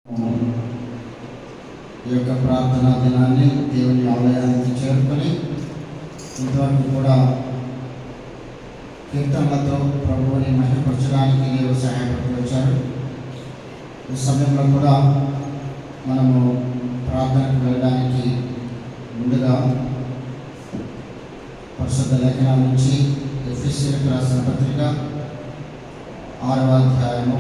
ఈ యొక్క ప్రార్థనా దినాన్ని దేవుని ఆలయానికి చేరుకొని ఇంతవరకు కూడా కీర్తనలతో ప్రభువుని మహిమపరచడానికి దేవుడు సహాయపడుతూ వచ్చారు. ఈ సమయంలో కూడా మనము ప్రార్థనకు వెళ్ళడానికి ముందుగా పరిశుద్ధ లేఖనాల నుంచి ఎఫెసీయులకు రాసిన పత్రిక 6వ అధ్యాయము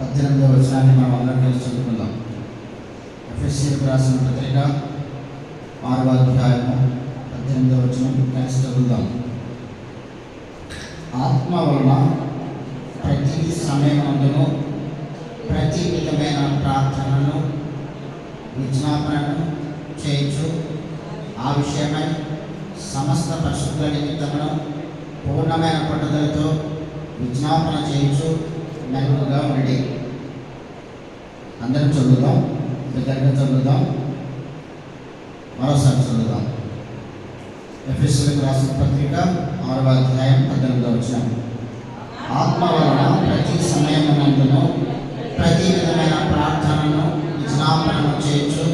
18వ వచనాన్ని మనం అందరం కలిసి చదువుకుందాం. ఎఫెసీయులకు రాసిన పత్రిక 6వ అధ్యాయము 18వ వచనం కలిసి చదువుదాం. ఆత్మ వలన ప్రతి సమయమందును ప్రతి విధమైన ప్రార్థనను విజ్ఞాపనను చేయొచ్చు. ఆ విషయమై సమస్త పరిశుద్ధుల నిమిత్తమును పూర్ణమైన పట్టుదలతో విజ్ఞాపన చేయొచ్చు. మెరుగుగా ఉండి అందరం చదువుదాం, దగ్గరగా చదువుదాం, మరోసారి చదువుదాం. ఎఫెసీయులకు రాసిన పత్రిక 6వ అధ్యాయం 18వ వచనం. ఆత్మ వలన ప్రతి సమయమునందును ప్రతి విధమైన ప్రార్థనను విజ్ఞాపనను చేయొచ్చు.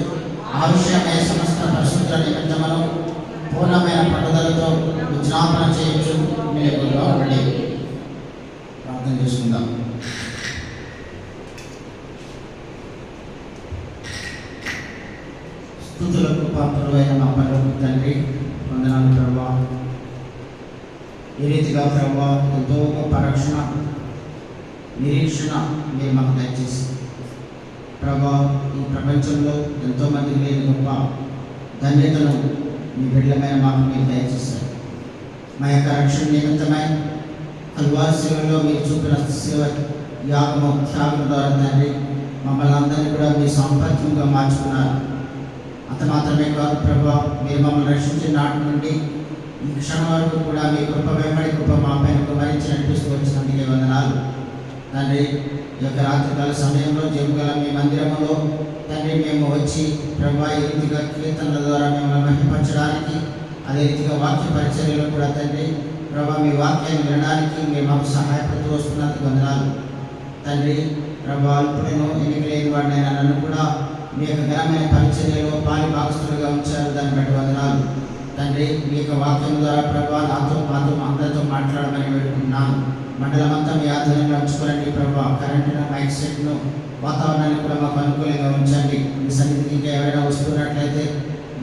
ఆ విషయమై సమస్త పరిశుద్ధుల నిమిత్తమును పూర్ణమైన పట్టుదలతో విజ్ఞాపన చేయొచ్చు. మెరుగుగా ఉండి ప్రార్థన చేసుకుందాం. స్తుతులకు పాత్రుడైన మా పరలోక తండ్రి, వందనాలు ప్రభువా. ఈ రీతిగా ప్రభువా ఎంతో గొప్ప రక్షణ నిరీక్షణ మీరు మాకు దయచేసి ప్రభువా, ఈ ప్రపంచంలో ఎంతోమంది లేని గొప్ప ధన్యతను మీ బిడ్డలమైన మాకు మీరు దయచేశారు. మా యొక్క రక్షణ నిమిత్తమై కల్వారి సేవలో మీరు చూపిన సేవ యాగము త్యాగం ద్వారా తండ్రి మమ్మల్ని అందరినీ కూడా మీ సంపర్కంగా మార్చుకున్నారు. అంత మాత్రమే కాదు ప్రభా, మీరు మమ్మల్ని రక్షించిన నాటి నుండి ఈ క్షణం వరకు కూడా మీ కృప వెంబడి కృప మా పైన కుమరించి నడిపిస్తూ వచ్చినందుకే వందనాలు తండ్రి. ఈ యొక్క రాత్రికాల సమయంలో జరుగుగల మీ మందిరంలో తండ్రి మేము వచ్చి ప్రభా ఈ రీతిగా కీర్తనల ద్వారా మిమ్మల్ని మహిమపరచడానికి, అదే రీతిగా వాక్య పరిచర్యలో కూడా తండ్రి ప్రభా మీ వాక్యాన్ని వినడానికి మీరు మాకు సహాయపడుతూ వస్తున్నందుకు వందనాలు తండ్రి. ప్రభా ఇప్పుడేనో ఎన్నికలేని వాడినైనా నన్ను కూడా మీ యొక్క ఘనమైన పరిచర్యలో పాలి భాగస్తులుగా ఉంచారు. దాన్ని బట్టి వందనాలు తండ్రి. మీ యొక్క వాక్యం ద్వారా ప్రభా నాతో మాతో అందరితో మాట్లాడమని వేడుకుంటున్నాను. మండలం అంతా మీ ఆధ్వర్యంలో ఉంచుకోండి ప్రభా. కరెంటును, మైక్ సెట్ను, వాతావరణాన్ని కూడా మాకు అనుకూలంగా ఉంచండి. మీ సన్నిధికి ఇంకా ఎవరైనా వస్తున్నట్లయితే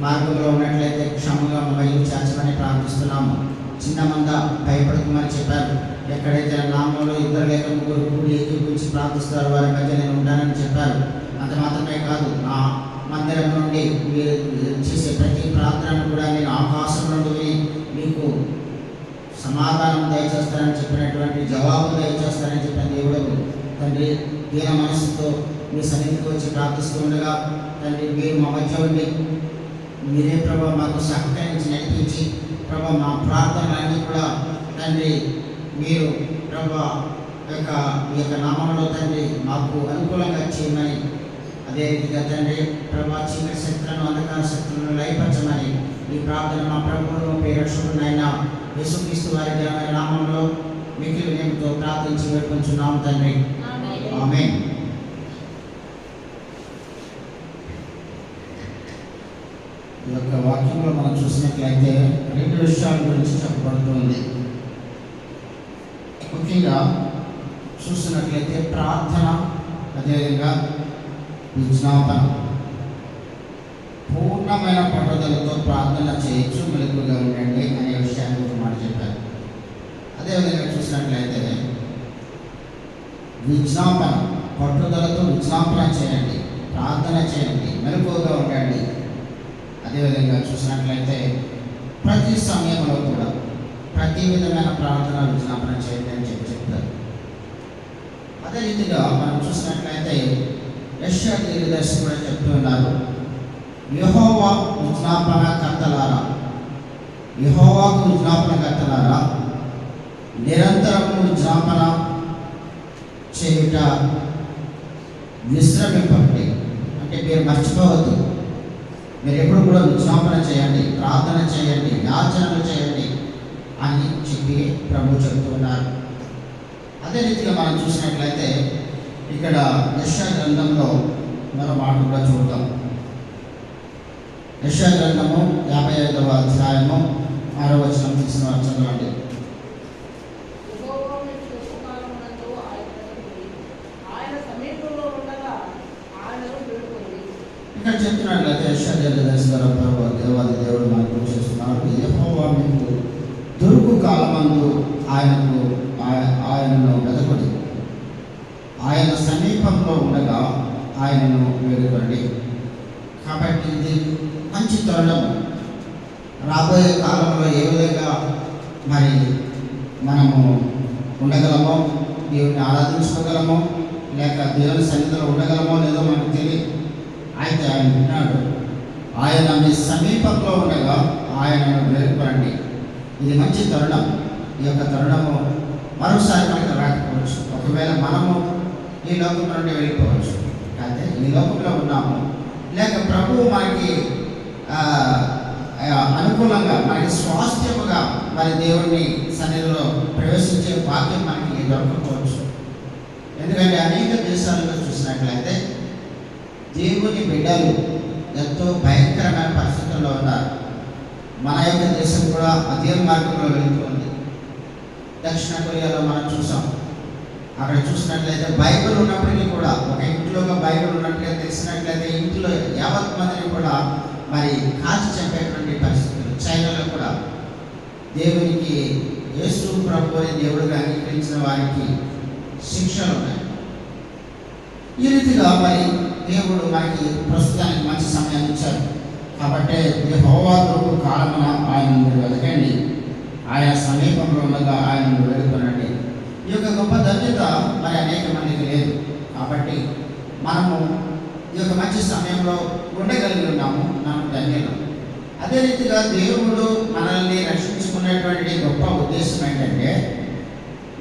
మార్గంలో ఉన్నట్లయితే క్షమంగా మమ్మల్ని చేర్చమని ప్రార్థిస్తున్నాము. చిన్న మంద భయపడకమని చెప్పారు. ఎక్కడైతే నామంలో ఇద్దరు లేక ముగ్గురు కూడి ఏకీభవించి ప్రార్థిస్తారు వారి మధ్య నేను ఉంటానని చెప్పారు. అంత మాత్రమే కాదు, నా మందిరం నుండి మీరు చేసే ప్రతి ప్రార్థనను కూడా నేను ఆకాశం నుండి విని మీకు సమాధానం దయచేస్తానని చెప్పినటువంటి జవాబు దయచేస్తానని చెప్పిన దేవుడు తండ్రి, దీన మనస్సుతో మీ సన్నిధికి వచ్చి ప్రార్థిస్తూ ఉండగా తండ్రి మీరు మా మధ్య ఉండి మీరే ప్రభావ మాకు సహకరించి నడిపించి ప్రభావ మా ప్రార్థనలన్నీ కూడా తండ్రి మీరు ప్రభావ మీ యొక్క నామంలో తండ్రి మాకు అనుకూలంగా చేయమని, అదే రీతిగా తండ్రి ప్రభా చీకటి శక్తులను, అంధకార శక్తులను లయపరచమని ఈ ప్రార్థన మా ప్రభువును పేరక్షకుడైన యేసుక్రీస్తు వారి ఘనమైన నామంలో మిగిలిన వినయంతో ప్రార్థించి వేడుకొంచున్నాము తండ్రి. ఆమేన్. ఈ యొక్క వాక్యంలో మనం చూసినట్లయితే 2 విషయాల గురించి చెప్పబడుతుంది. ముఖ్యంగా చూసినట్లయితే ప్రార్థన, అదేవిధంగా విజ్ఞాపన. పూర్ణమైన పట్టుదలతో ప్రార్థన చేయొచ్చు, మెలకుగా ఉండండి అనే విషయాన్ని ఒక మాట చెప్పారు. అదేవిధంగా చూసినట్లయితే విజ్ఞాపన, పట్టుదలతో విజ్ఞాపన చేయండి, ప్రార్థన చేయండి, మెలకుగా ఉండండి. అదేవిధంగా చూసినట్లయితే ప్రతి సమయంలో కూడా ప్రతి విధమైన ప్రార్థన విజ్ఞాపన చేయండి అని చెప్తారు. అదే రీతిగా మనం చూసినట్లయితే యెషయా దీర్ఘదర్శి కూడా చెప్తూ ఉన్నారు, యెహోవా విజ్ఞాపన కర్తలారా, యెహోవాకు విజ్ఞాపన కర్తలారా, నిరంతరము విజ్ఞాపన చేయుట విశ్రమింపండి. అంటే మీరు మర్చిపోవద్దు, మీరు ఎప్పుడు కూడా విజ్ఞాపన చేయండి, ప్రార్థన చేయండి, యాచనలు చేయండి అని చెప్పి ప్రభు చెప్తున్నారు. అదే అదే రీతిగా మనం చూసినట్లయితే ఇక్కడ యెషయా గ్రంథంలో మరో మాట కూడా చూద్దాం. యెషయా గ్రంథము 55వ అధ్యాయము 6వ వచనం తీసిన వారు చదవండి. ఇక్కడ చెప్తున్నట్లయితే యెషయా దీర్ఘదర్శి ద్వారా దేవాది దేవుడు మనకు చేస్తున్నారు. యెహోవా మీకు దొరుకు కాలమందు ఆయనను వెతకుడి, ఆయన సమీపంలో ఉండగా ఆయనను వేడుకోండి. కాబట్టి ఇది మంచి తరుణం. రాబోయే కాలంలో ఏ విధంగా మరి మనము ఉండగలమో, దేవుని ఆరాధించుకోగలమో, లేక దేవుని సన్నిధిలో ఉండగలమో లేదో మనకు తెలియదు. అయితే ఆయన విన్నాడు, ఆయన మీ సమీపంలో ఉండగా ఆయనను వేడుకోండి. ఇది మంచి తరుణం. ఈ యొక్క తరుణము మరోసారి మనకు రాకపోవచ్చు. ఒకవేళ మనము ఈ లోకం నుండి వెళ్ళిపోవచ్చు. అయితే ఈ లోకంలో ఉన్నాము, లేక ప్రభువు మనకి అనుకూలంగా మనకి స్వాస్థ్యముగా మరి దేవుని సన్నిధిలో ప్రవేశించే భాగ్యం మనకి దొరకకపోవచ్చు. ఎందుకంటే అనేక దేశాలలో చూసినట్లయితే దేవుని బిడ్డలు ఎంతో భయంకరమైన పరిస్థితుల్లో ఉన్నారు. మన యొక్క దేశం కూడా అదే మార్గంలో వెళుతుంది. దక్షిణ కొరియాలో మనం చూసాం. అక్కడ చూసినట్లయితే బైబిల్ ఉన్నప్పటికీ కూడా, ఒక ఇంట్లో ఒక బైబిల్ ఉన్నట్టుగా తెలిసినట్లయితే ఇంట్లో యావత్ మందిని కూడా మరి కాల్చి చంపేటువంటి పరిస్థితులు. చైనాలో కూడా దేవునికి యేసు ప్రభువుని దేవుడిగా అంగీకరించిన వారికి శిక్షలు ఉన్నాయి. ఈ రీతిగా మరి దేవుడు మనకి ప్రస్తుతానికి మంచి సమయాన్ని ఇచ్చారు. కాబట్టి యెహోవా దొరుకు కాలమున ఆయనను వెతకండి, ఆయన సమీపంలో ఉండగా ఆయనను వేడుకొనండి. ఈ యొక్క గొప్ప ధన్యత మరి అనేక మందికి లేదు. కాబట్టి మనము ఈ యొక్క మంచి సమయంలో ఉండగలిగి ఉన్నాము, మనం ధన్యులం. అదే రీతిగా దేవుడు మనల్ని రక్షించుకునేటువంటి గొప్ప ఉద్దేశం ఏంటంటే,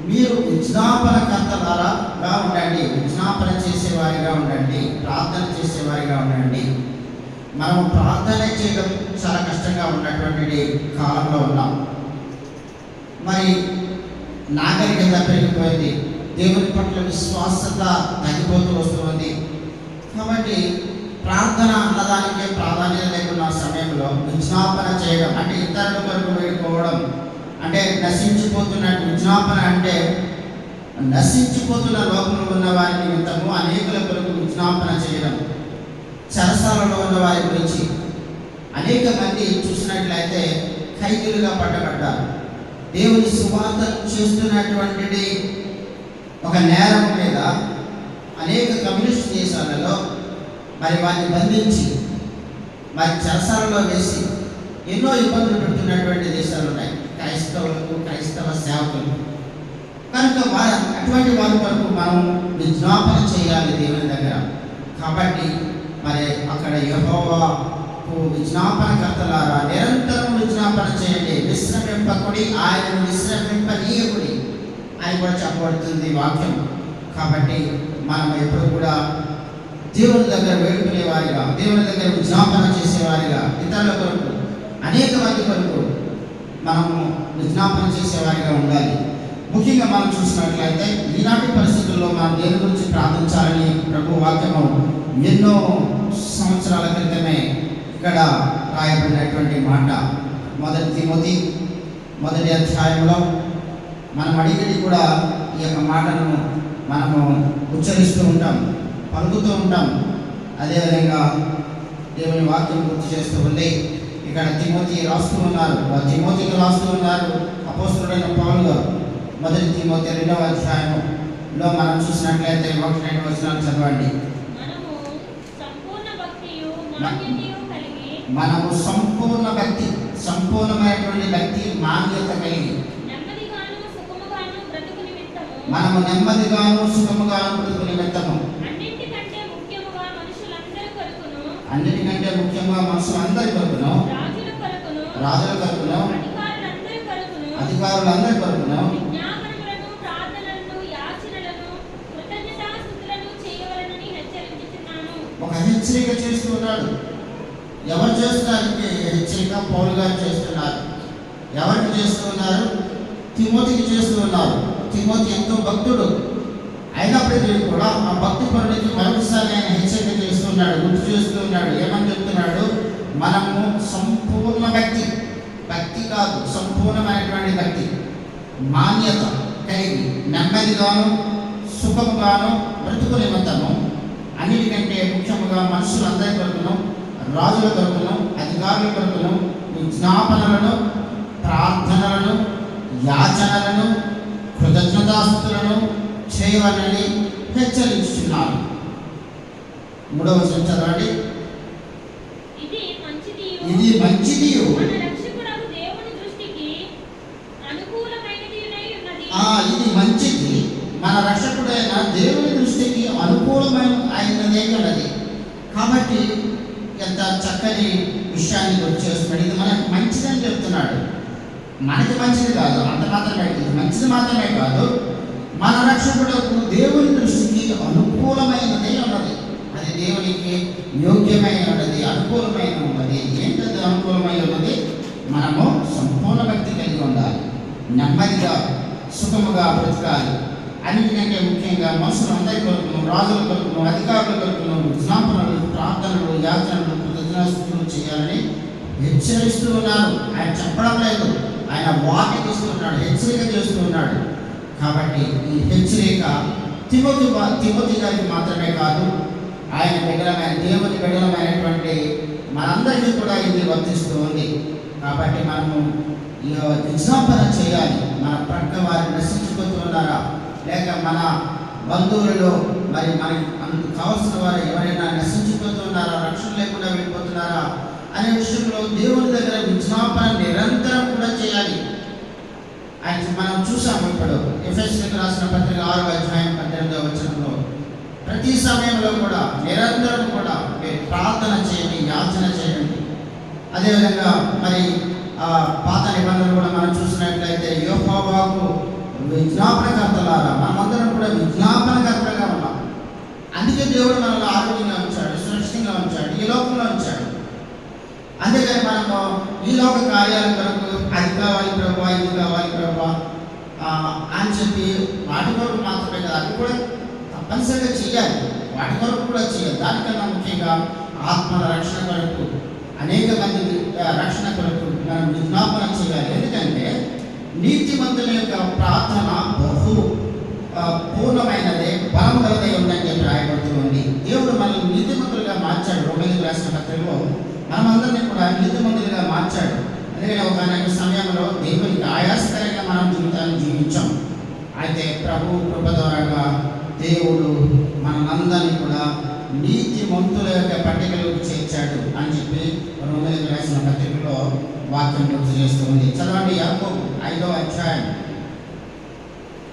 మీరు విజ్ఞాపనకర్తలాగా ఉండండి, విజ్ఞాపన చేసేవారిగా ఉండండి, ప్రార్థన చేసేవారిగా ఉండండి. మనం ప్రార్థన చేయడం చాలా కష్టంగా ఉన్నటువంటి కాలంలో ఉన్నాం. మరి నాగరికత పెరిగిపోయింది, దేవుని పట్ల విశ్వాసత తగ్గిపోతూ వస్తుంది. కాబట్టి ప్రార్థన అన్నదానికే ప్రాధాన్యత లేకున్న సమయంలో విజ్ఞాపన చేయడం అంటే ఇతరుల కొరకు వేడుకోవడం, అంటే నశించిపోతున్న విజ్ఞాపన అంటే నశించిపోతున్న లోకంలో ఉన్న వారి నిమిత్తము అనేకుల కొరకు విజ్ఞాపన చేయడం. చెరసాలలో ఉన్న వారి గురించి అనేక మంది చూసినట్లయితే ఖైదీలుగా పట్టబడ్డారు. దేవుని సువార్త చేస్తున్నటువంటి ఒక నేరం మీద అనేక కమ్యూనిస్ట్ దేశాలలో మరి వారిని బంధించి మరి చెరసాలలో వేసి ఎన్నో ఇబ్బందులు పెడుతున్నటువంటి దేశాలు ఉన్నాయి క్రైస్తవులకు, క్రైస్తవ సేవకులు. కనుక అటువంటి వారి వరకు మనం విజ్ఞాపన చేయాలి దేవుని దగ్గర. కాబట్టి మరి అక్కడ యెహోవాకు విజ్ఞాపనకర్తలారా నిరంతరం విజ్ఞాపన చేయండి, విశ్రమింపకుడి, ఆయనను విశ్రమింపనీయకుడి అని కూడా చెప్పబడుతుంది వాక్యం. కాబట్టి మనం ఎప్పుడు కూడా దేవుని దగ్గర వేడుకునేవారిగా, దేవుని దగ్గర విజ్ఞాపన చేసేవారిగా, ఇతరుల కొరకు అనేక మంది కొరకు మనము విజ్ఞాపన చేసేవారిగా ఉండాలి. ముఖ్యంగా మనం చూసినట్లయితే ఈనాటి పరిస్థితుల్లో మనం దేని గురించి ప్రార్థించాలని ప్రభు వాక్యము ఎన్నో సంవత్సరాల క్రితమే ఇక్కడ రాయబడినటువంటి మాట. 1 తిమోతి 1వ అధ్యాయంలో మనం అడిగడి కూడా ఈ యొక్క మాటను మనము ఉచ్చరిస్తూ ఉంటాం, పలుకుతూ ఉంటాం. అదేవిధంగా దేవుని వాక్యం గుర్తు చేస్తూ ఉంది. ఇక్కడ తిమోతి రాస్తూ ఉన్నారు, తిమోతికి రాస్తూ ఉన్నారు అపోస్తలుడైన పౌలు గారు. 1 తిమోతి 2వ అధ్యాయంలో మనం చూసినట్లయితే 1-2 వచనాలు చదవండి. మనము సంపూర్ణ భక్తి, సంపూర్ణమైనటువంటి భక్తి, మాన్యత కలిగి మనము నెమ్మదిగాను సుఖముగాను బ్రతుకు నిమిత్తము అన్నిటికంటే ముఖ్యంగా మనుషులందరి కొరకును, రాజుల కొరకును, అధికారులందరి కొరకును ఒక హెచ్చరిక చేస్తూ ఉన్నాడు. ఎవరు చేస్తున్నారంటే హెచ్చరిక పౌలు గారు చేస్తున్నారు. ఎవరికి చేస్తూ ఉన్నారు? తిమోతికి చేస్తూ ఉన్నారు. తిమోతి ఎంతో భక్తుడు అయినప్పటికీ కూడా ఆ భక్తి పరుడికి మరొకసారి ఆయన హెచ్చరిక చేస్తున్నాడు, గుర్తు చేస్తూ ఉన్నాడు. ఏమని చెప్తున్నాడు? మనము సంపూర్ణ భక్తి కాదు, సంపూర్ణమైనటువంటి భక్తి, మాన్యత కలిగి నెమ్మదిగాను సుఖముగాను బ్రతుకు నిమిత్తము, అన్నిటికంటే ముఖ్యముగా మనుషులందరి కొరకును, రాజుల కొరకును, అధికారుల కొరకును విజ్ఞాపనలను, ప్రార్థనలను, యాచనలను, కృతజ్ఞతాస్తుతులను చేయవలని హెచ్చరించుచున్నారు. 3వ వచనం చదవండి. ఇది మంచిది ఇది మంచిది, మన రక్షకుడైన దేవుని దృష్టికి అనుకూలమైనదే ఉన్నది. కాబట్టి ఎంత చక్కని విషయాన్ని వచ్చేస్తున్నాడు. ఇది మనకు మంచిదని చెప్తున్నాడు. మనకి మంచిది కాదు, అంత మాత్రమే, ఇది మంచిది మాత్రమే కాదు, మన రక్షకుడకు దేవుని దృష్టికి అనుకూలమైనదే ఉన్నది. అది దేవునికి యోగ్యమైన ఉన్నది, అనుకూలమైన ఉన్నది. ఏంటది అనుకూలమైన ఉన్నది? మనము సంపూర్ణ భక్తి కలిగి ఉండాలి, నెమ్మదిగా సుఖముగా బ్రతకాలి. అన్నిటికంటే ముఖ్యంగా మనుషులందరి కొరకును, రాజుల కొరకును, అధికారుల కొరకును విజ్ఞాపనలు, ప్రార్థనలు, యాచనలు, కృతజ్ఞతాస్తుతులు చేయాలని హెచ్చరిస్తూ ఉన్నారు. ఆయన చెప్పడం లేదు, ఆయన వార్నింగ్ ఇస్తూ ఉన్నాడు, హెచ్చరిక చేస్తూ ఉన్నాడు. కాబట్టి ఈ హెచ్చరిక తిమోతి గారికి మాత్రమే కాదు, ఆయన బిడ్డలమైన దేవుని బిడ్డలమైనటువంటి మనందరికీ కూడా ఇది వర్తిస్తూ ఉంది. కాబట్టి మనము విజ్ఞాపన చేయాలి. మన ప్రక్క వారిని నశించిపోతూ ఉన్నారా, లేక మన బంధువులలో మరి మనకి కావాల్సిన వారు ఎవరైనా నశించిపోతూ ఉన్నారా, రక్షణ లేకుండా వెళ్ళిపోతున్నారా అనే విషయంలో దేవుని దగ్గర విజ్ఞాపన నిరంతరం కూడా చేయాలి. ఆయన మనం చూసాము ఇప్పుడు ఎఫెసీయులకు రాసిన పత్రిక 6వ అధ్యాయం 18వ వచనంలో ప్రతి సమయంలో కూడా నిరంతరం కూడా ప్రార్థన చేయండి, యాచన చేయండి. అదేవిధంగా మరి పాత నిబంధనలు కూడా మనం చూసినట్లయితే యెహోవాకు విజ్ఞాపనకర్తలారా, మనమందరం కూడా విజ్ఞాపనకర్తలుగా ఉన్నాం. అందుకే దేవుడు మనల్ని ఆరోగ్యంగా ఉంచాడు, సురక్షితంగా ఉంచాడు, ఈ లోకంలో ఉంచాడు. అందుకని మనము ఈ లోక కార్యాల కొరకు అది కావాలి ప్రభా, ఇది కావాలి ప్రభా అని చెప్పి వాటి కొరకు మాత్రమే కదా, అది కూడా తప్పనిసరిగా చేయాలి, వాటి కొరకు కూడా చేయాలి. దానికన్నా ముఖ్యంగా ఆత్మల రక్షణ కొరకు, అనేక మంది రక్షణ కొరకు మనం విజ్ఞాపన చేయాలి. ఎందుకంటే నీతిమంతుల యొక్క ప్రార్థన బహు పూర్ణమైనదే, బలం గలదై ఉందని చెప్పి రాయబడుతూ ఉంది. దేవుడు మనల్ని నీతిమంతులుగా మార్చాడు. రోమీయులకు రాసిన పత్రికలో మనమందరినీ కూడా నీతిమంతులుగా మార్చాడు. అందుకని ఒక సమయంలో దేవునికి ఆయాసకరంగా మనం జీవితాన్ని జీవించాం. అయితే ప్రభు కృప ద్వారా దేవుడు మనందరినీ కూడా నీతిమంతుల యొక్క పట్టికలోకి చేర్చాడు అని చెప్పి రోమీయులకు రాసిన పత్రికలో వాక్యం గుర్తు చేస్తుంది. చదవండి, యాకోబు 5వ అధ్యాయం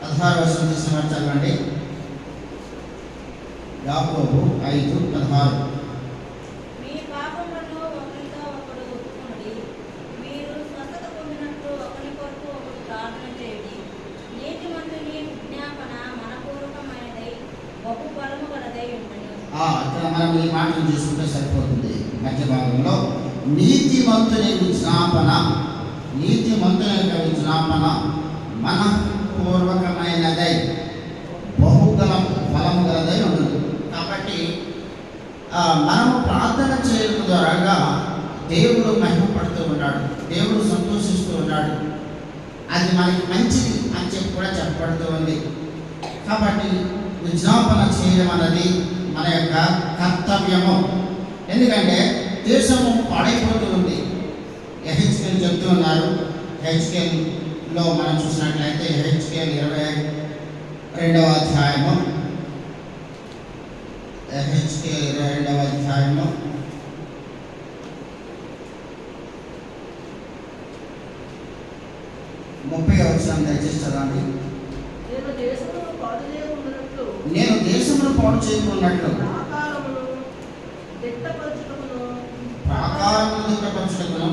16వ వచనం తీసిన చదవండి. యాకోబు 5:16. ఇక్కడ మనం ఈ మాటలు చూసుకుంటే సరిపోతుంది. మధ్య భాగంలో నీతిమంతుని విజ్ఞాపన, నీతిమంతుని యొక్క విజ్ఞాపన మనఃపూర్వకమైనదై బలము గలదై ఉండదు. కాబట్టి మనము ప్రార్థన చేయడం ద్వారా దేవుడు మహిమపడుతూ ఉన్నాడు, దేవుడు సంతోషిస్తూ ఉన్నాడు. అది మనకి మంచిది అని చెప్పి కూడా చెప్పబడుతూ ఉంది. కాబట్టి విజ్ఞాపన చేయడం అన్నది మన యొక్క కర్తవ్యము. ఎందుకంటే దేశము పాడైపోతూ ఉంది. హెచ్కేల్ చెప్తూ ఉన్నారు. హెచ్కేల్లో మనం చూసినట్లయితే హెచ్కేల్ 22వ అధ్యాయము, హెచ్కేల్ 22వ అధ్యాయము 30వ వచనం దయచేసి చదవండి. నేను దేశమును పాడు చేయకున్నట్లు ప్రాకారమును దిట్టపరచుటకును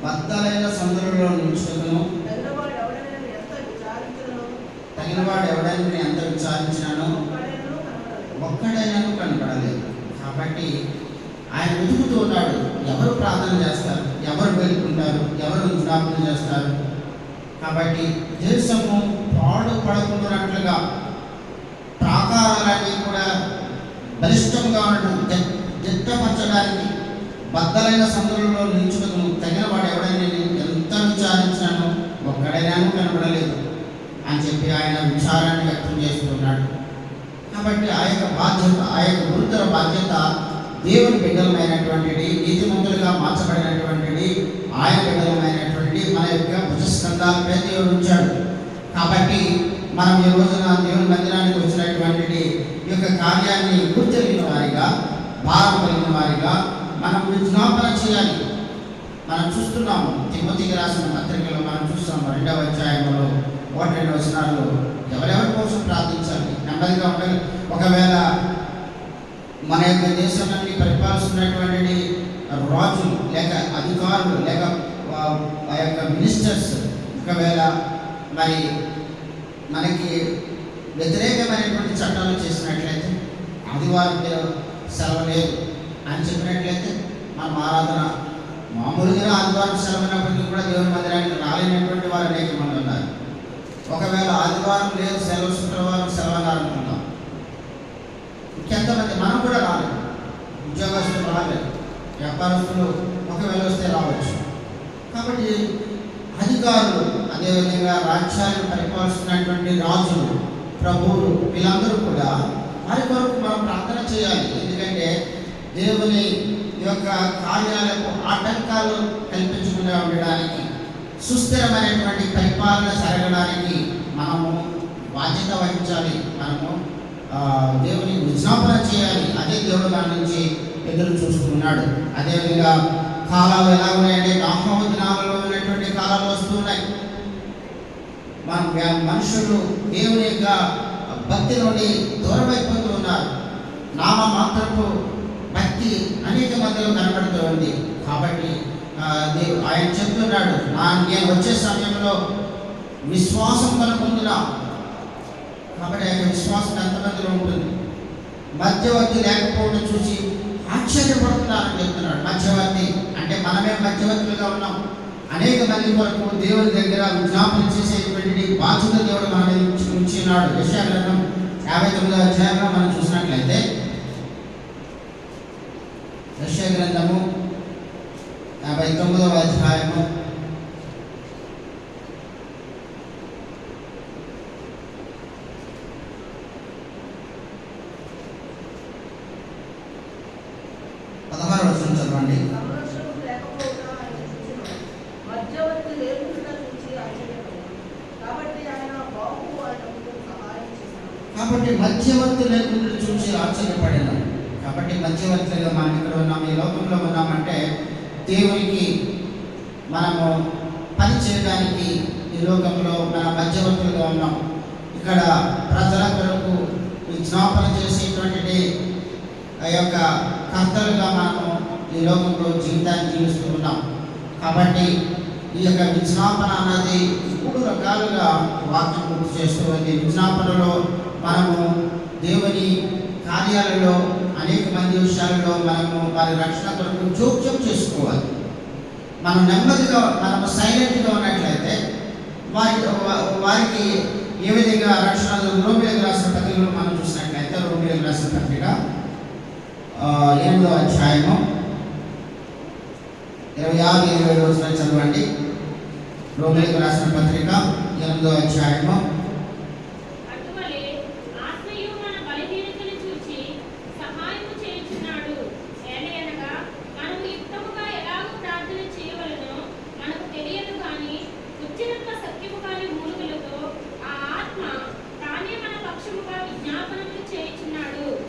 బద్దలైన సందులలో నిలుచుటకును తగినవాడు ఎవడైనా ఎంత విచారించినానో ఒక్కడైనాను కనపడలేదు. కాబట్టి ఆయన వెతుకుతూ ఉన్నాడు. ఎవరు ప్రార్థన చేస్తారు, ఎవరు వేడుకుంటారు, ఎవరు విజ్ఞాపన చేస్తారు, కాబట్టి దేశము పాడుపడకుండానట్లుగా ప్రాకారాలన్నీ కూడా బలిష్టంగా ఉండడం, దిట్టపరచడానికి బద్దలైన సందులలో నిలుచుటకు తగిన వాడు ఎవడని ఎంత విచారించానో ఒక్కడైనాను కనబడలేదు అని చెప్పి ఆయన విచారాన్ని వ్యక్తం చేస్తున్నాడు. కాబట్టి ఆ యొక్క బాధ్యత, ఆ యొక్క గురుతర బాధ్యత దేవుని బిడ్డలమైనటువంటిది, నీతిమంతులుగా మార్చబడినటువంటిది, ఆయన బిడ్డలమైనటువంటి మన యొక్క భుజస్కంధాలపై దేవుడు ఉంచాడు. కాబట్టి మనం ఈ రోజున దేవుని మందిరానికి వచ్చినటువంటి ఈ యొక్క కార్యాన్ని గుర్తెరిగిన వారిగా, భారం కలిగిన వారిగా మనం విజ్ఞాపన చేయాలి. మనం చూస్తున్నాము తిమోతికి రాసిన పత్రికలో మనం చూస్తాము 2వ అధ్యాయంలో 1-2 వచనాల్లో ఎవరెవరి కోసం ప్రార్థించాలి, నెమ్మదిగా ఉండాలి. ఒకవేళ మన యొక్క దేశాన్ని పరిపాలిస్తున్నటువంటి రాజులు లేక అధికారులు లేక ఆ యొక్క మినిస్టర్స్ ఒకవేళ మరి మనకి వ్యతిరేకమైనటువంటి చట్టాలు చేసినట్లయితే, ఆదివారం సెలవు లేదు అని చెప్పినట్లయితే మనం ఆరాధన మామూలుగా ఆదివారం సెలవునప్పటికీ కూడా దేవుని మందిరానికి రాలేనటువంటి వారు అనేక మంది ఉన్నారు. ఒకవేళ ఆదివారం లేదు, సెలవు శుక్రవారం సెలవు అనుకుంటాం. ఇంకెంతమంది మనం కూడా రాలేదు, ఉద్యోగస్తులు రాలేదు, వ్యాపారస్తులు ఒకవేళ వస్తే రావచ్చు. కాబట్టి అధికారులు, అదేవిధంగా రాజ్యాలను పరిపాలిస్తున్నటువంటి రాజులు, ప్రభువులు, వీళ్ళందరూ కూడా వారి కొరకు మనం ప్రార్థన చేయాలి. ఎందుకంటే దేవుని యొక్క కార్యాలకు ఆటంకాలు కల్పించకుండా ఉండడానికి, సుస్థిరమైనటువంటి పరిపాలన జరగడానికి మనము బాధ్యత వహించాలి. మనము దేవుని విజ్ఞాపన చేయాలి. అదే దేవుడు దాని నుంచి ఎదురు చూస్తున్నాడు. అదేవిధంగా కాలాలు ఎలా ఉన్నాయంటే నామోహ దినాలలో ఉన్నటువంటి కాలాలు వస్తున్నాయి. మనుషులు దేవుని యొక్క భక్తి నుండి దూరమైపోతూ ఉన్నారు. నామ మాత్రపు భక్తి అనేక మందిలో కనబడుతూ ఉంది. కాబట్టి ఆయన చెప్తున్నాడు, నేను వచ్చే సమయంలో విశ్వాసం కనుకుంటున్నా. కాబట్టి ఆయన విశ్వాసం ఎంతమందిలో ఉంటుంది. మధ్యవర్తి లేకపోవడం చూసి ఆశ్చర్యపడుతున్నారని చెప్తున్నాడు. మధ్యవర్తి అంటే మనమే మధ్యవర్తులుగా ఉన్నాం. అనేక మంది కొరకు దేవుని దగ్గర విజ్ఞాపన చేసేటువంటి బాధ్యత దేవుడు మన మీద ఉంచినాడు. యెషయా గ్రంథం 59వ అధ్యాయంలో మనం చూసినట్లయితే, యెషయా గ్రంథము 59వ అధ్యాయము 16వ వచనం చదవండి. కాబట్టి మధ్యవర్తి లేకుండా చూసి ఆశ్చర్యపడినాం. కాబట్టి మధ్యవర్తిగా మనం ఇక్కడ ఉన్నాం, ఈ లోకంలో ఉన్నామంటే దేవునికి మనము పని చేయడానికి ఈ లోకంలో మన మధ్యవర్తులుగా ఉన్నాం. ఇక్కడ ప్రజల కొరకు విజ్ఞాపన చేసేటువంటి ఆ యొక్క కర్తలుగా మనము ఈ లోకంలో జీవితాన్ని జీవిస్తూ ఉన్నాం. కాబట్టి ఈ యొక్క విజ్ఞాపన అన్నది 3 రకాలుగా వాక్యం గుర్తు చేస్తూ ఉంది. విజ్ఞాపనలో మనము దేవుని కార్యాలలో అనేక మంది విషయాలలో మనము వారి రక్షణ కొరకు జోక్యం చేసుకోవాలి. మనం నెమ్మదిగా, మనము సైలెంట్గా ఉన్నట్లయితే వారికి ఏ విధంగా రక్షణ. రోమీయులకు రాసిన పత్రికలో మనం చూసినట్లయితే, రోమీయులకు రాసిన పత్రిక 8వ అధ్యాయము 26-27 వచనాలు చదవండి. రోమీయులకు రాసిన పత్రిక 8వ అధ్యాయము.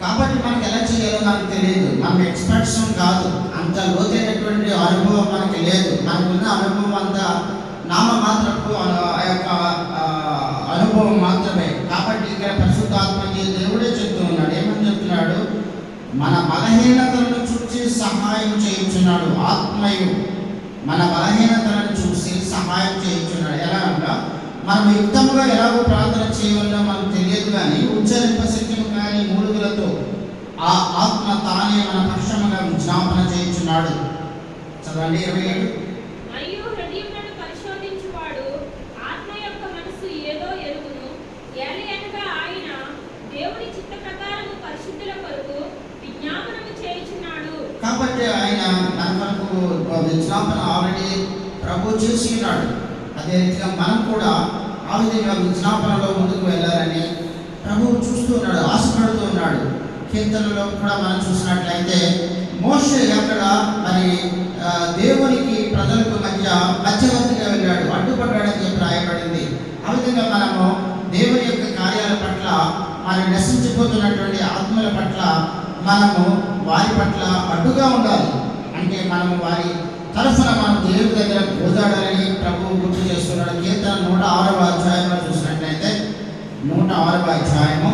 కాబట్టి మనకు ఎలా చేయాలో మనకు తెలియదు. మనం ఎక్స్పర్ట్స్ కాదు, అంత లోతైనటువంటి అనుభవం మనకి లేదు. మనకున్న అనుభవం అంతా నామ మాత్రపు ఆ యొక్క అనుభవం మాత్రమే. కాబట్టి ఇక్కడ పరిశుద్ధాత్మకి దేవుడే చెప్తూ ఉన్నాడు. ఏమని చెప్తున్నాడు? మన బలహీనతలను చూసి సహాయం చేయించున్నాడు. ఆత్మయు మన బలహీనతలను చూసి సహాయం చేయించున్నాడు. ఎలా అనగా మనం యుక్తముగా ఎలాగో ప్రార్థన చేయవలనో మనకు తెలియదు, కానీ ఉచ్చరింపశక్యము కానీ మూలుగులతో ఆ ఆత్మ తానే మన పక్షముగా విజ్ఞాపన చేయించున్నాడు. చదవండి 27. మన మనకు విజ్ఞాపన ఆల్రెడీ ప్రభు చేసి ఉన్నాడు. అదే రీతిగా మనం కూడా ఆ విధంగా విజ్ఞాపనలో ముందుకు వెళ్ళాలని ప్రభువు చూస్తూ ఉన్నాడు, ఆశపడుతూ ఉన్నాడు. కీర్తనలో కూడా మనం చూసినట్లయితే మోషే అక్కడ మరి దేవునికి ప్రజలకు మధ్యవర్తిగా వెళ్ళాడు, అడ్డుపడ్డాడని చెప్పి రాయబడింది. ఆ విధంగా మనము దేవుని యొక్క కార్యాల పట్ల, మరి నశించిపోతున్నటువంటి ఆత్మల పట్ల మనము వారి పట్ల అడ్డుగా ఉండాలి. అంటే మనము వారి తరఫున మనం దేవుని దగ్గర పోజాడాలని ప్రభువు గుర్తు చేస్తున్నాడు. కీర్తన 106వ అధ్యాయంలో చూసినట్లయితే 106వ అధ్యాయము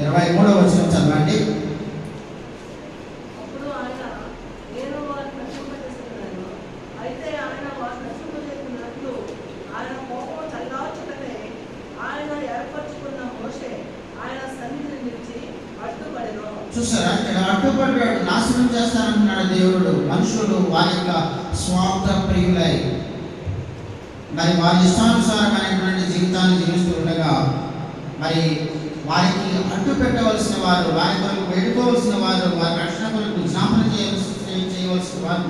23వ వచనం చదవండి. అప్పుడు ఆయన, నేను వారిని నశింపజేస్తున్నాను, అయితే ఆయన వారిని నశింపజేసినట్లు ఆయన కోపం చల్లార్చుటనే ఆయన ఏర్పరచుకున్న మోషే ఆయన సన్నిధిని నిలిచి అడ్డుపడెను. చూసారా, ఇక్కడ అడ్డుపడ్డాడు, నాశనం చేస్తానంటున్నాడు దేవుడు. మనుషులు వారి యొక్క స్వార్థ ప్రియులై మరి వారి ఇష్టానుసారమైనటువంటి జీవితాన్ని జీవిస్తూ ఉండగా మరి వారికి అడ్డు పెట్టవలసిన వారు, వారి కొరకు వేడుకోవలసిన వారు, వారి రక్షణ కొరకు జ్ఞాపన చేయవలసిన వారు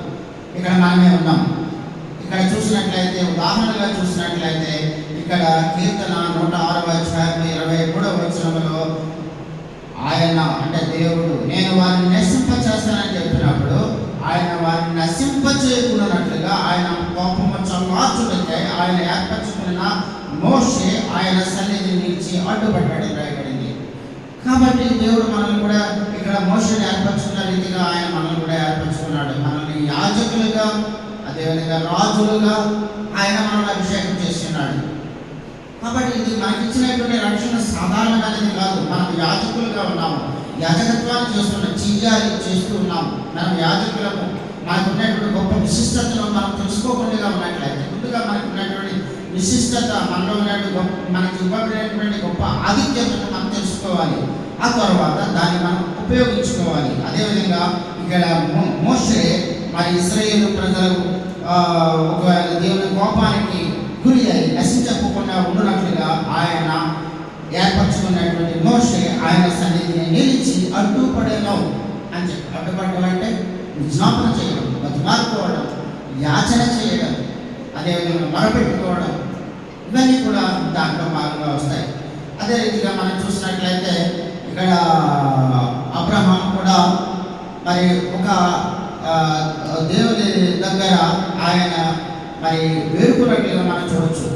ఇక్కడ మనమే ఉన్నాం. ఇక్కడ చూసినట్లయితే, ఉదాహరణగా చూసినట్లయితే ఇక్కడ కీర్తన 106వ అధ్యాయం 23వ వచనంలో ఆయన అంటే దేవుడు నేను వారిని నశింపచేస్తానని చెప్పినప్పుడు ఆయన వారిని నశింపచేయకున్నట్లుగా ఆయన కోపము చల్లార్చుటకై ఆయన ఏర్పరచుకున్న మోషే ఆయన సన్నిధిని నిలిచి అడ్డుపడ్డాడు రాయబడింది. కాబట్టి దేవుడు మనల్ని కూడా ఇక్కడ మోషేని ఏర్పరచుకున్న రీతిగా ఆయన మనల్ని కూడా ఏర్పరచుకున్నాడు. మనల్ని యాజకులుగా, అదేవిధంగా రాజులుగా ఆయన మనల్ని అభిషేకం చేస్తున్నాడు. కాబట్టి ఇది మనకి ఇచ్చినటువంటి రక్షణ సాధారణమైనది కాదు. మనం యాజకులుగా ఉన్నాము, యాజకత్వాన్ని చేస్తూ ఉన్నాము. మనం యాజకులము. మనకు ఉన్నటువంటి గొప్ప విశిష్టతను మనం తెలుసుకోకుండా ఉన్నట్లయితే, ముందుగా మనకు ఉన్నటువంటి విశిష్టత, మనలో ఉన్నటువంటి మనకి ఇవ్వబడినటువంటి గొప్ప ఆధిక్యతను మనం తెలుసుకోవాలి. ఆ తర్వాత దాన్ని మనం ఉపయోగించుకోవాలి. అదేవిధంగా ఇక్కడ మోషే మరి ఇశ్రాయేలు ప్రజలు ఒకవేళ దేవుని కోపానికి గురి అయి నశించకుండా ఉండునట్లుగా ఆయన ఏర్పరచుకున్నటువంటి మోషే ఆయన సన్నిధిని నిలిచి అడ్డుపడేను అని చెప్పి. అడ్డుపడడం అంటే విజ్ఞాపన చేయడం, బతిమాలుకోవడం, యాచన చేయడం, అదేవిధంగా మొరపెట్టుకోవడం, ఇవన్నీ కూడా దాంట్లో భాగంగా వస్తాయి. అదే రీతిగా మనం చూసినట్లయితే ఇక్కడ అబ్రహాం కూడా మరి ఒక దేవుని దగ్గర ఆయన మరి వేడుకున్నట్లుగా మనం చూడొచ్చు.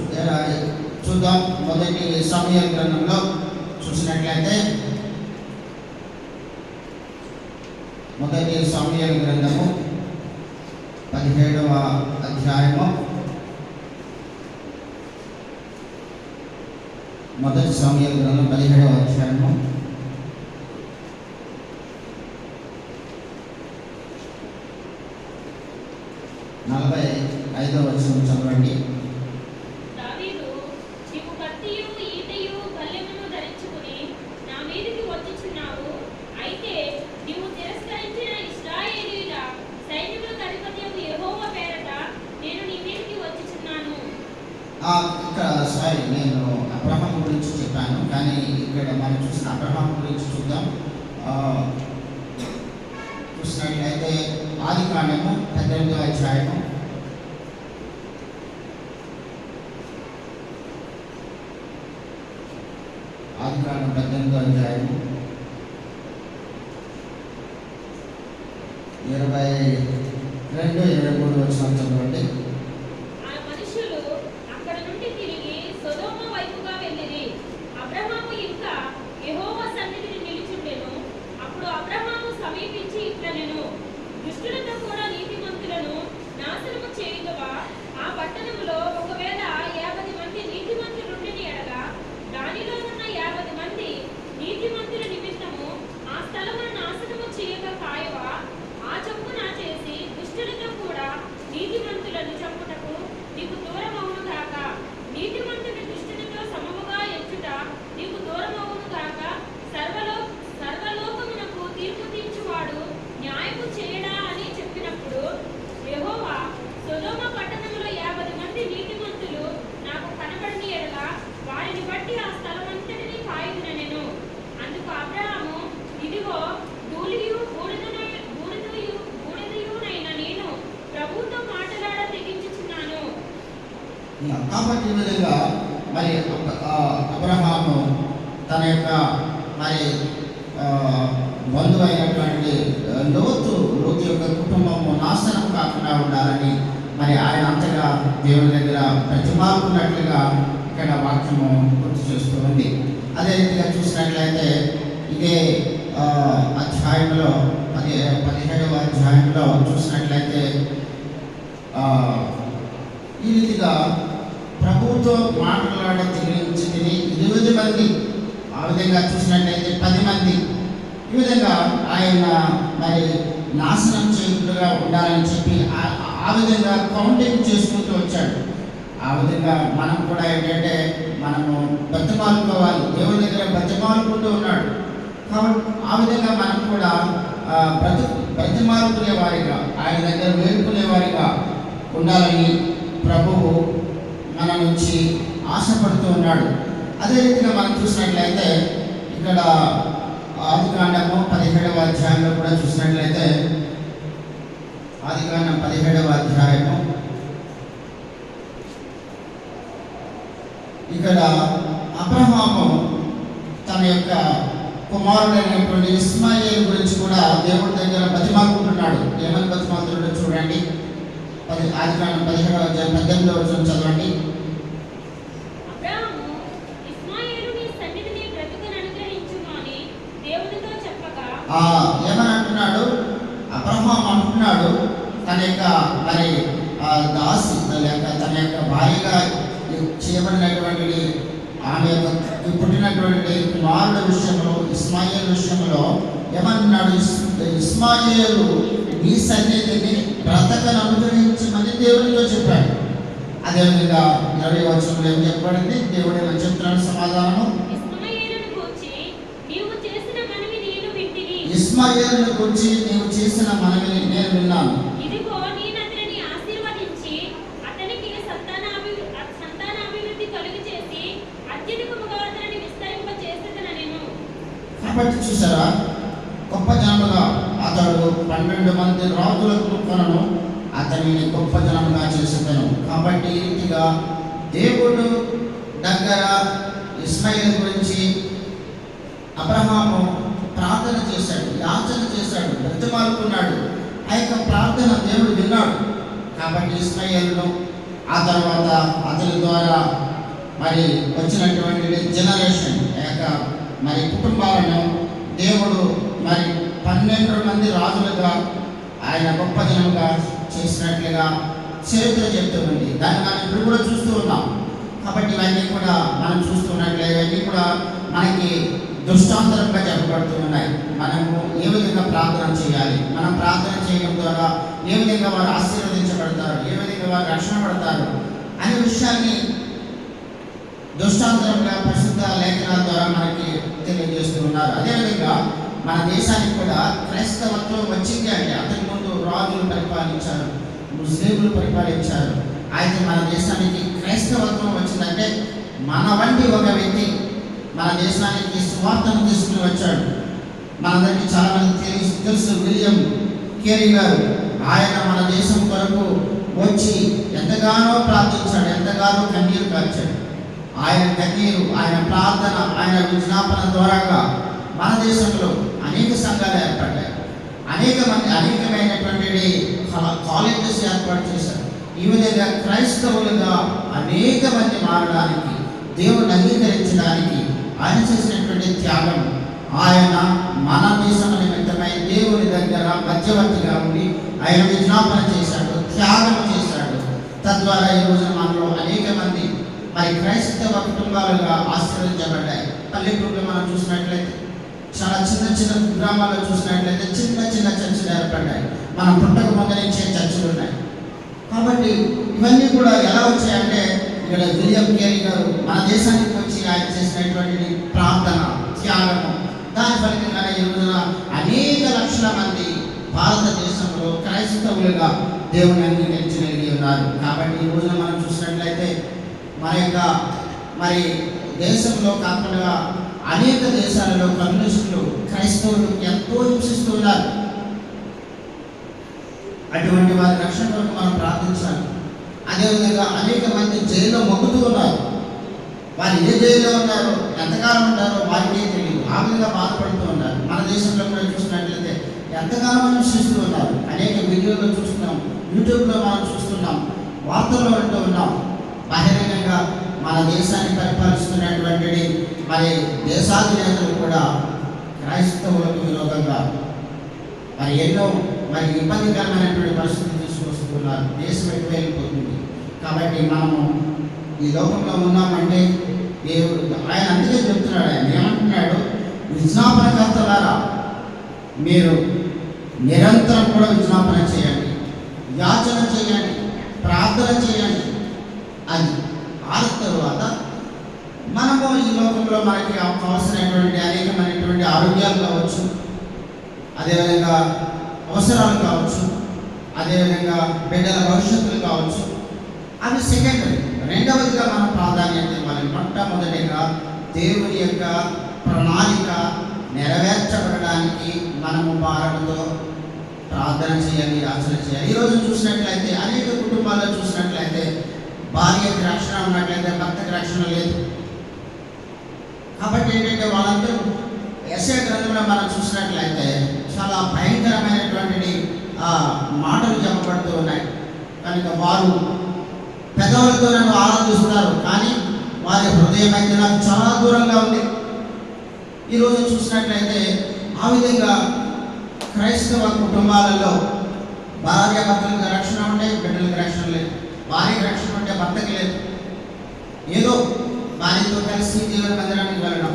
చూద్దాం. మొదటి సమూయేలు గ్రంథంలో చూసినట్లయితే, మొదటి సమూయేలు గ్రంథము 17వ అధ్యాయము, మొదటి సమూయేలు గ్రంథం 17వ అధ్యాయము 45వ వచనం చదవండి. దావీదు, నీవు కత్తియు ఈటెయు బల్లెమును ధరించుకుని నా మీదికి వచ్చుచున్నావు. అయితే నీవు తిరస్కరించిన ఇశ్రాయేలీయుల సైన్యములకు అధిపతియగు యెహోవా పేరట నేను నీ మీదికి వచ్చుచున్నాను. నేను అబ్రహాం గురించి చెప్పాను, కానీ ఇక్కడ మనం చూసిన అబ్రహాం గురించి చూద్దాం. చూసినట్లయితే ఆదికాండము 18వ అధ్యాయము 18వ అధ్యాయము 22, 23 వచనం చదవండి. ఆ మనుషులు అక్కడ నుండి తిరిగి సొదొమ వైపుగా వెళ్ళిరి. అబ్రహాము ఇంకా యెహోవా సన్నిధిని నిలిచుండెను. అప్పుడు అబ్రహాము సమీపించి ఇట్లనెను, దుష్టులతో కూడా నీతిమంతులను నాశనము చేయుదువా? ఆ పట్టణములో ఒకవేళ 50 మంది నీతిమంతులుండిన ఎడల దానిలో ఉన్న 50 మంది నీతిమంతుల నిమిత్తము ఆ స్థలమును నాశనము చేయక కాయవా? ఆ చొప్పున చేసి దుష్టులతో కూడా నీతిమంతులను చంపుటకు నీకు దూరమవును గాక. నీతిమంతుని దుష్టునితో సమముగా ఎంచుట నీకు దూరమవును గాక. సర్వలోకమునకు తీర్పు తీర్చువాడు న్యాయము చేయడా అని చెప్పినప్పుడు యెహోవా, సొదొమ పట్టణంలో 50 మంది కాబట్టి ఈ విధంగా మరి అబ్రహాము తన యొక్క మరి బంధువు అయినటువంటి లోతు యొక్క కుటుంబము నాశనం కాకుండా ఉండాలని మరి ఆయన అంతగా దేవుని దగ్గర ప్రతిమాకున్నట్లుగా ఇక్కడ వాక్యము గుర్తు చేస్తూ ఉంది. అదే రీతిగా చూసినట్లయితే ఇదే అధ్యాయంలో 17వ అధ్యాయంలో చూసినట్లయితే ఈ రీతిగా ప్రభువుతో మాట్లాడ తిరిగి 20 మంది, ఆ విధంగా చూసినట్లయితే 10 మంది, ఈ విధంగా ఆయన మరి నాశనం చేయకుండా ఉండాలని చెప్పి ఆ విధంగా కౌంటింగ్ చేసుకుంటూ వచ్చాడు. ఆ విధంగా మనం కూడా ఏంటంటే మనము బతిమాలుకోవాలి, దేవుని దగ్గర బతిమాలుకుంటూ ఉన్నాడు. కాబట్టి ఆ విధంగా మనం కూడా బ్రతిమాలుకునే వారిగా, ఆయన దగ్గర వేడుకునే వారిగా ఉండాలని ప్రభువు మన నుంచి ఆశపడుతూ ఉన్నాడు. అదే రీతిగా మనం చూసినట్లయితే ఇక్కడ ఆదికాండము 17వ అధ్యాయంలో కూడా చూసినట్లయితే ఆదికాండం 17వ అధ్యాయము ఇక్కడ అబ్రహాము తన యొక్క కుమారుడైనటువంటి ఇస్మాయిల్ గురించి కూడా దేవుడి దగ్గర బతిమాలుకుంటున్నాడు. ఏమని బతిమాలుతున్నాడో చూడండి. ఆదికాండం 17వ అధ్యాయం 18వ వచనం చదవండి. ఏమని అంటున్నాడు? అబ్రహాం అంటున్నాడు తన యొక్క మరి దాసి లేక తన యొక్క భార్యగా చేయబడినటువంటి ఆమె యొక్క పుట్టినటువంటి కుమారుడు విషయంలో, ఇస్మాయిల్ విషయంలో ఏమంటున్నాడు? ఇస్మాయిలు నీ సన్నిధిని బ్రతకను అనుగ్రహించమని దేవునితో చెప్పాడు. అదేవిధంగా 20వ వచనంలో ఏం చెప్పబడింది? దేవుడు ఏమని చెప్తున్నాడు సమాధానము? ఇస్మాయిలును గురించి నీవు చేసిన మనవిని నేను విన్నాను. కాబట్టి చూసారా, గొప్ప జనముగా అతడు 12 మంది రాజులకు కొనను, అతనిని గొప్ప జనముగా చేసేదను. కాబట్టి ఈ రీతిగా దేవుడు దగ్గర ఇస్మాయిల్ గురించి అబ్రహాము ప్రార్థన చేశాడు, యాచన చేశాడు, బ్రతిమాలుకున్నాడు. ఆ యొక్క ప్రార్థన దేవుడు విన్నాడు. కాబట్టి ఇస్మాయిల్ను ఆ తర్వాత అతని ద్వారా మరి వచ్చినటువంటి జనరేషన్ యొక్క మరి కుటుంబాలను దేవుడు మరి 12 మంది రాజులుగా ఆయన గొప్ప జనంగా చేసినట్లుగా చరిత్ర చెప్తుంది. దాన్ని మనం ఇప్పుడు కూడా చూస్తూ ఉన్నాం. కాబట్టి ఇవన్నీ కూడా మనం చూస్తున్నట్లే ఇవన్నీ కూడా మనకి దృష్టాంతరంగా చెప్పబడుతూ ఉన్నాయి. మనము ఏ విధంగా ప్రార్థన చేయాలి, మనం ప్రార్థన చేయడం ద్వారా ఏ విధంగా వారు ఆశీర్వదించబడతారు, ఏ విధంగా వారు రక్షణ పడతారు అనే విషయాన్ని దృష్టాంతరంగా పరిశుద్ధ లేఖనాల ద్వారా మనకి తెలియజేస్తూ ఉన్నారు. అదేవిధంగా మన దేశానికి కూడా క్రైస్తవత్వం వచ్చింది అంటే అంతకు ముందు రాజులు పరిపాలించారు, ముస్లింలు పరిపాలించారు. అయితే మన దేశానికి క్రైస్తవత్వం వచ్చిందంటే మన వంటి ఒక వ్యక్తి మన దేశానికి సువార్తను తీసుకుని వచ్చాడు. మనందరికీ చాలా మంది తెలుసు విలియం కేరీ గారు. ఆయన మన దేశం కొరకు వచ్చి ఎంతగానో ప్రార్థించాడు, ఎంతగానో కన్నీరు కార్చాడు. ఆయన కన్నీరు, ఆయన ప్రార్థన, ఆయన విజ్ఞాపన ద్వారాగా మన దేశంలో అనేక సంఘాలు ఏర్పడ్డాయి. అనేకమైనటువంటి కాలేజెస్ ఏర్పాటు చేశారు. ఈ విధంగా క్రైస్తవులుగా అనేక మంది మారడానికి, దేవుని అంగీకరించడానికి ఆయన చేసినటువంటి త్యాగం, ఆయన మన దేశం నిమిత్తమై దేవుని దగ్గర మధ్యవర్తిగా ఉండి ఆయన విజ్ఞాపన చేశాడు, త్యాగం చేశాడు. తద్వారా ఈ రోజున మనలో అనేక మంది మరి క్రైస్తవ కుటుంబాలుగా ఆశీర్వదించబడ్డాయి. పల్లెటూరులో మనం చూసినట్లయితే, చాలా చిన్న గ్రామాల్లో చూసినట్లయితే చిన్న చర్చలు ఏర్పడ్డాయి. మనం పుట్టక ముందు నుంచే చర్చలు ఉన్నాయి. కాబట్టి ఇవన్నీ కూడా ఎలా వచ్చాయంటే ఇక్కడ విలియం కేరీ గారు మన దేశానికి వచ్చి ఆయన చేసినటువంటి ప్రార్థన, త్యాగము, దాని ఫలితంగానే ఈ రోజున అనేక లక్షల మంది భారతదేశంలో క్రైస్తవులుగా దేవుని అంగీకరించగలిగి ఉన్నారు. కాబట్టి ఈ రోజున మనం చూసినట్లయితే మన యొక్క మరి దేశంలో కాకుండా అనేక దేశాలలో కమ్యూనిస్టులు క్రైస్తవులు ఎంతో హింసిస్తున్నారు. అటువంటి వారి రక్షణ కొరకు మనం ప్రార్థించాలి. అదేవిధంగా అనేక మంది జైల్లో మొగ్గుతూ ఉన్నారు. వారు ఏ జైల్లో ఉన్నారో, ఎంతకాలం ఉంటారో వారికే తెలియదు. ఆ విధంగా బాధపడుతూ ఉన్నారు. మన దేశంలో కూడా చూసినట్లయితే ఎంతకాలం హింసిస్తూ ఉన్నారు. అనేక వీడియోలో చూస్తున్నాం, యూట్యూబ్లో మనం చూస్తున్నాం, వార్తల్లో వింటూ ఉన్నాం. బహిరంగంగా మన దేశాన్ని పరిపాలిస్తున్నటువంటి మరి దేశాధినేతలు కూడా క్రైస్తవులకు విరోధంగా మరి ఎన్నో మరి ఇబ్బందికరమైనటువంటి పరిస్థితులు తీసుకొస్తున్నారు. దేశం ఎటు వెళ్ళిపోతుంది. కాబట్టి మనము ఈ లోకంలో ఉన్నామంటే దేవుడు ఆయన అందుకే చెప్తున్నాడు. ఆయన ఏమంటున్నాడు? విజ్ఞాపనకర్తలారా, మీరు నిరంతరం కూడా విజ్ఞాపన చేయండి, యాచన చేయండి, ప్రార్థన చేయండి. అది ఆ తరువాత మనము ఈ లోకంలో మనకి అవసరమైనటువంటి అనేకమైనటువంటి ఆరోగ్యాలు కావచ్చు, అదేవిధంగా అవసరాలు కావచ్చు, అదేవిధంగా బిడ్డల భవిష్యత్తులు కావచ్చు, అవి సెకండరీ. రెండవదిగా మనం ప్రాధాన్యత ఇవ్వాలి. మొట్టమొదటిగా దేవుని యొక్క ప్రణాళిక నెరవేర్చబడడానికి మనము భారంతో ప్రార్థన చేయాలి, యాచన చేయాలి. ఈరోజు చూసినట్లయితే అనేక కుటుంబాల్లో చూసినట్లయితే భార్యకి రక్షణ ఉన్నట్లయితే భర్తకి రక్షణ లేదు. కాబట్టి ఏంటంటే వాళ్ళందరూ యెషయా గ్రంథంలో మనం చూసినట్లయితే చాలా భయంకరమైనటువంటి మాటలు చెప్పబడుతూ ఉన్నాయి. కనుక వారు పెదవులతో నన్ను ఆరాధిస్తున్నారు, కానీ వారి హృదయం అయితే నాకు చాలా దూరంగా ఉంది. ఈరోజు చూసినట్లయితే ఆ విధంగా క్రైస్తవ కుటుంబాలలో భార్య భర్తలకు రక్షణ ఉంటే బిడ్డలకు రక్షణ లేదు, భార్యకి రక్షణ ఉంటే భర్తకి లేదు. ఏదో భార్యతో కలిసి దేవుని మందిరానికి వెళ్ళడం,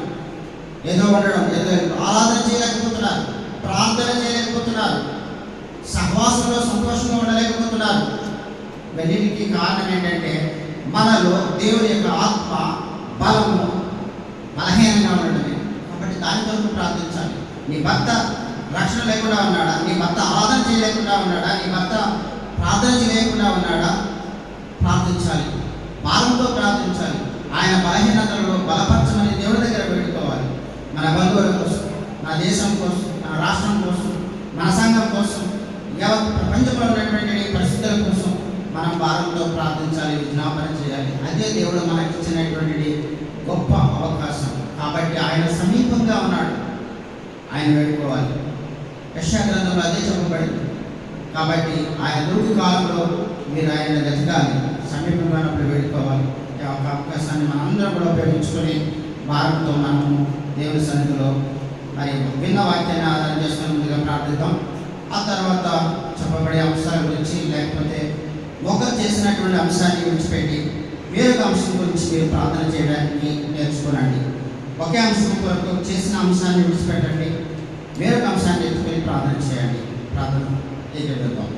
ఏదో ఉండడం, ఏదో ఆరాధన చేయలేకపోతున్నారు, ప్రార్థన చేయలేకపోతున్నారు, సహవాసంలో సంతోషంగా ఉండలేకపోతున్నారు. వీటికి కారణం ఏంటంటే మనలో దేవుని యొక్క ఆత్మ బలము బలహీనంగా ఉండడమే. కాబట్టి దాని కొరకు ప్రార్థించాలి. నీ భర్త రక్షణ లేకుండా ఉన్నాడా? నీ భర్త ఆరాధన చేయలేకుండా ఉన్నాడా? నీ భర్త ప్రార్థన చేయలేకుండా ఉన్నాడా? ప్రార్థించాలి, భారంతో ప్రార్థించాలి. ఆయన బలహీనతలను బలపరచమని దేవుడి దగ్గర పెట్టుకోవాలి. మన బంధువుల కోసం, మన దేశం కోసం, మన రాష్ట్రం కోసం, మన సంఘం కోసం, యావత్ ప్రపంచంలో ఉన్నటువంటి పరిస్థితుల కోసం మనం భారంతో ప్రార్థించాలి, విజ్ఞాపన చేయాలి. అదే దేవుడు మనకి ఇచ్చినటువంటి గొప్ప అవకాశం. కాబట్టి ఆయన సమీపంగా ఉన్నాడు, ఆయన వేడుకోవాలి. యెషయా గ్రంథంలో అదే చెప్పబడింది. కాబట్టి ఆయన దూకు కాలంలో మీరు ఆయన వెతకాలి, సమీపంగా ఉన్నప్పుడు వేడుకోవాలి. ఒక అవకాశాన్ని మనందరం కూడా ఉపయోగించుకొని భారంతో మనము దేవుని సన్నిధిలో మరి విన్న వాక్యాన్ని ఆధారం చేసుకుని ముందుగా ప్రార్థిద్దాం. ఆ తర్వాత చెప్పబడే అంశాల గురించి, లేకపోతే ఒకరు చేసినటువంటి అంశాన్ని విడిచిపెట్టి వేరొక అంశం గురించి మీరు ప్రార్థన చేయడానికి నేర్చుకోనండి. ఒకే అంశం కొరకు చేసిన అంశాన్ని విడిచిపెట్టండి, వేరొక అంశాన్ని ఎత్తుకొని ప్రార్థన చేయండి. ప్రార్థన ఏకీభవిద్దాం.